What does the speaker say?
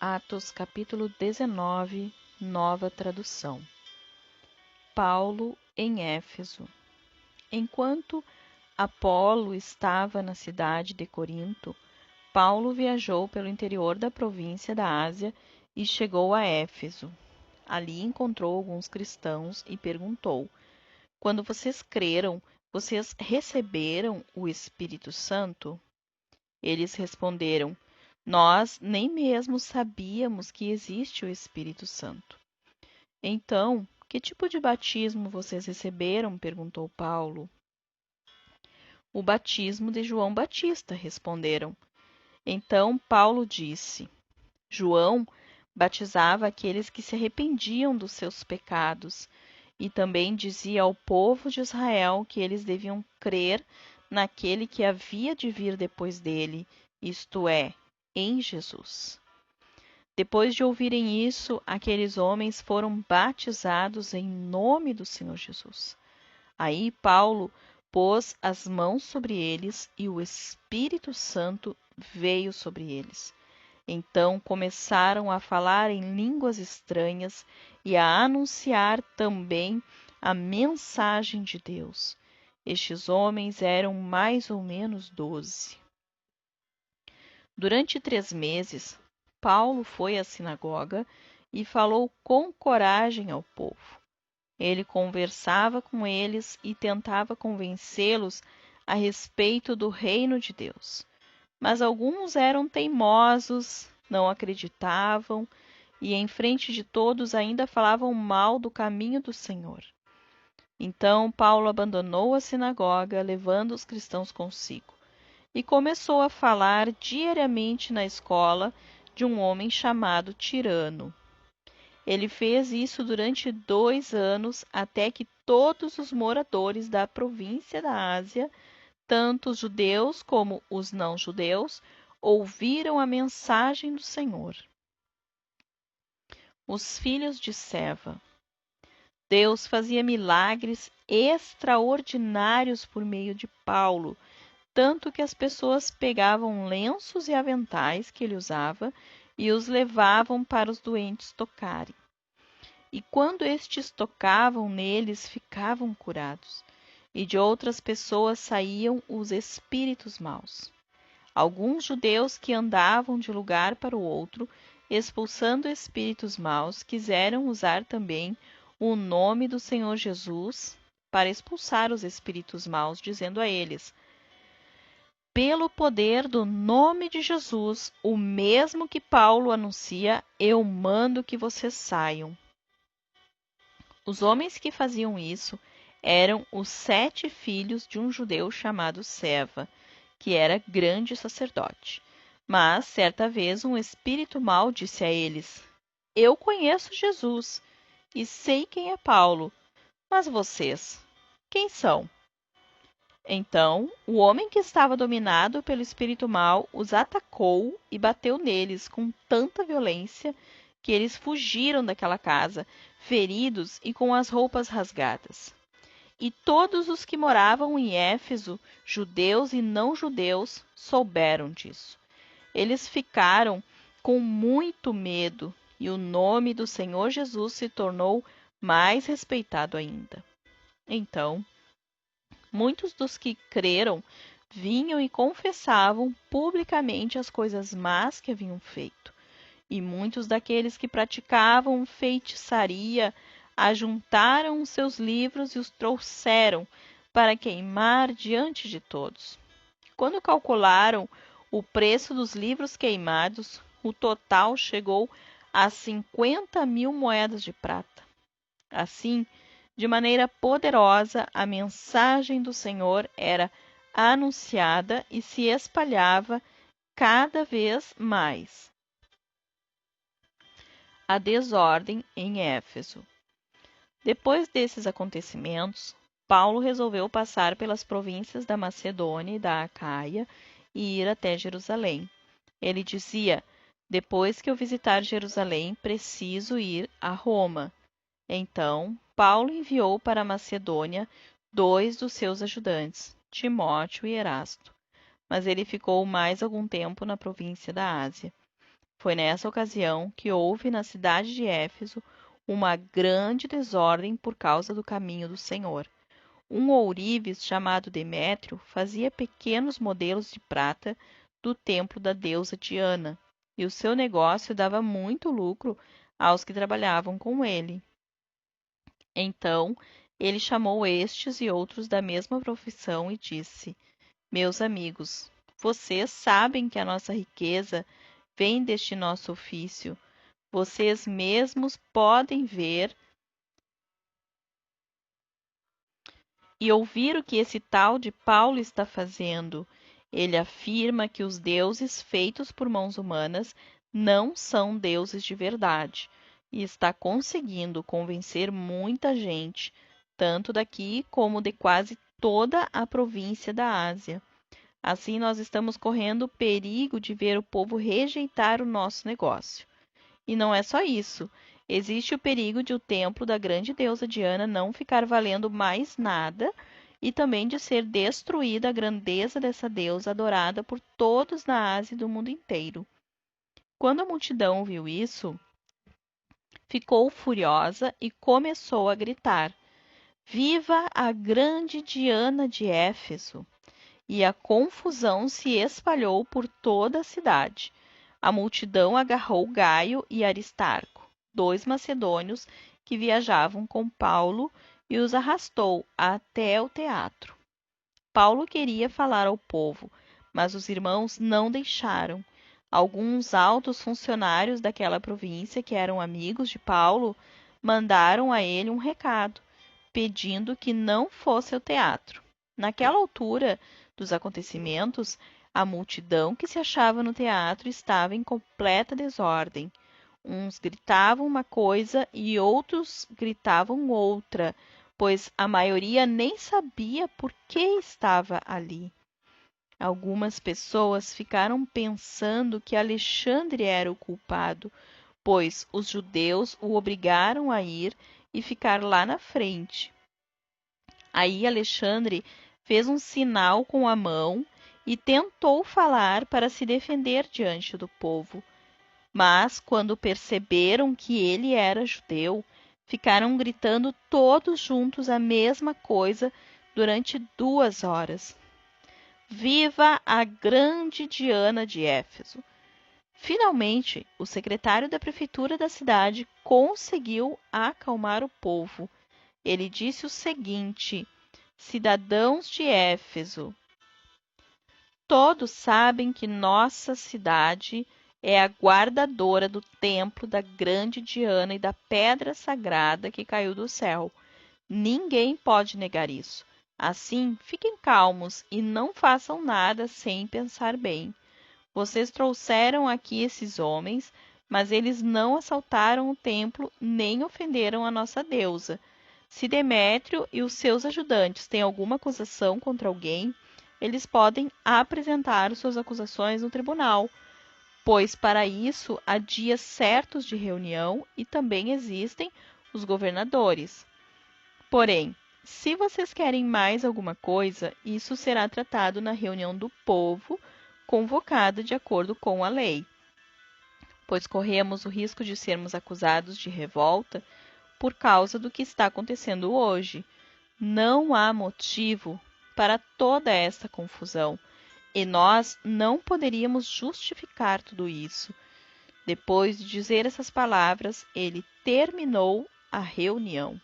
Atos capítulo 19, nova tradução. Paulo em Éfeso. Enquanto Apolo estava na cidade de Corinto, Paulo viajou pelo interior da província da Ásia e chegou a Éfeso. Ali encontrou alguns cristãos e perguntou: Quando vocês creram, vocês receberam o Espírito Santo? Eles responderam: Nós nem mesmo sabíamos que existe o Espírito Santo. Então, que tipo de batismo vocês receberam? Perguntou Paulo. O batismo de João Batista, responderam. Então Paulo disse: João batizava aqueles que se arrependiam dos seus pecados e também dizia ao povo de Israel que eles deviam crer naquele que havia de vir depois dele, isto é, em Jesus. Depois de ouvirem isso, aqueles homens foram batizados em nome do Senhor Jesus. Aí Paulo pôs as mãos sobre eles e o Espírito Santo veio sobre eles. Então começaram a falar em línguas estranhas e a anunciar também a mensagem de Deus. Estes homens eram mais ou menos 12. Durante 3 meses, Paulo foi à sinagoga e falou com coragem ao povo. Ele conversava com eles e tentava convencê-los a respeito do reino de Deus. Mas alguns eram teimosos, não acreditavam e, em frente de todos, ainda falavam mal do caminho do Senhor. Então Paulo abandonou a sinagoga, levando os cristãos consigo, e começou a falar diariamente na escola de um homem chamado Tirano. Ele fez isso durante 2 anos, até que todos os moradores da província da Ásia, tanto os judeus como os não-judeus, ouviram a mensagem do Senhor. Os filhos de Seva. Deus fazia milagres extraordinários por meio de Paulo, tanto que as pessoas pegavam lenços e aventais que ele usava e os levavam para os doentes tocarem. E quando estes tocavam neles, ficavam curados. E de outras pessoas saíam os espíritos maus. Alguns judeus que andavam de lugar para o outro, expulsando espíritos maus, quiseram usar também o nome do Senhor Jesus para expulsar os espíritos maus, dizendo a eles: Pelo poder do nome de Jesus, o mesmo que Paulo anuncia, eu mando que vocês saiam. Os homens que faziam isso eram os 7 filhos de um judeu chamado Seva, que era grande sacerdote. Mas, certa vez, um espírito mau disse a eles: Eu conheço Jesus e sei quem é Paulo, mas vocês, quem são? Então, o homem que estava dominado pelo espírito mau os atacou e bateu neles com tanta violência que eles fugiram daquela casa, feridos e com as roupas rasgadas. E todos os que moravam em Éfeso, judeus e não-judeus, souberam disso. Eles ficaram com muito medo e o nome do Senhor Jesus se tornou mais respeitado ainda. Então, muitos dos que creram vinham e confessavam publicamente as coisas más que haviam feito. E muitos daqueles que praticavam feitiçaria ajuntaram os seus livros e os trouxeram para queimar diante de todos. Quando calcularam o preço dos livros queimados, o total chegou a 50.000 moedas de prata. Assim, de maneira poderosa, a mensagem do Senhor era anunciada e se espalhava cada vez mais. A desordem em Éfeso. Depois desses acontecimentos, Paulo resolveu passar pelas províncias da Macedônia e da Acaia e ir até Jerusalém. Ele dizia: Depois que eu visitar Jerusalém, preciso ir a Roma. Então, Paulo enviou para a Macedônia 2 dos seus ajudantes, Timóteo e Erasto. Mas ele ficou mais algum tempo na província da Ásia. Foi nessa ocasião que houve na cidade de Éfeso uma grande desordem por causa do caminho do Senhor. Um ourives chamado Demétrio fazia pequenos modelos de prata do templo da deusa Diana, e o seu negócio dava muito lucro aos que trabalhavam com ele. Então ele chamou estes e outros da mesma profissão e disse: Meus amigos, vocês sabem que a nossa riqueza vem deste nosso ofício. Vocês mesmos podem ver e ouvir o que esse tal de Paulo está fazendo. Ele afirma que os deuses feitos por mãos humanas não são deuses de verdade e está conseguindo convencer muita gente, tanto daqui como de quase toda a província da Ásia. Assim, nós estamos correndo o perigo de ver o povo rejeitar o nosso negócio. E não é só isso. Existe o perigo de o templo da grande deusa Diana não ficar valendo mais nada e também de ser destruída a grandeza dessa deusa adorada por todos na Ásia e do mundo inteiro. Quando a multidão viu isso, ficou furiosa e começou a gritar: Viva a grande Diana de Éfeso! E a confusão se espalhou por toda a cidade. A multidão agarrou Gaio e Aristarco, dois macedônios que viajavam com Paulo, e os arrastou até o teatro. Paulo queria falar ao povo, mas os irmãos não deixaram. Alguns altos funcionários daquela província, que eram amigos de Paulo, mandaram a ele um recado, pedindo que não fosse ao teatro. Naquela altura dos acontecimentos, a multidão que se achava no teatro estava em completa desordem. Uns gritavam uma coisa e outros gritavam outra, pois a maioria nem sabia por que estava ali. Algumas pessoas ficaram pensando que Alexandre era o culpado, pois os judeus o obrigaram a ir e ficar lá na frente. Aí Alexandre fez um sinal com a mão e tentou falar para se defender diante do povo. Mas, quando perceberam que ele era judeu, ficaram gritando todos juntos a mesma coisa durante 2 horas. Viva a grande Diana de Éfeso! Finalmente, o secretário da prefeitura da cidade conseguiu acalmar o povo. Ele disse o seguinte: Cidadãos de Éfeso, todos sabem que nossa cidade é a guardadora do templo da grande Diana e da pedra sagrada que caiu do céu. Ninguém pode negar isso. Assim, fiquem calmos e não façam nada sem pensar bem. Vocês trouxeram aqui esses homens, mas eles não assaltaram o templo nem ofenderam a nossa deusa. Se Demétrio e os seus ajudantes têm alguma acusação contra alguém, eles podem apresentar suas acusações no tribunal, pois para isso há dias certos de reunião e também existem os governadores. Porém, se vocês querem mais alguma coisa, isso será tratado na reunião do povo, convocada de acordo com a lei, pois corremos o risco de sermos acusados de revolta por causa do que está acontecendo hoje. Não há motivo para toda essa confusão, e nós não poderíamos justificar tudo isso. Depois de dizer essas palavras, ele terminou a reunião.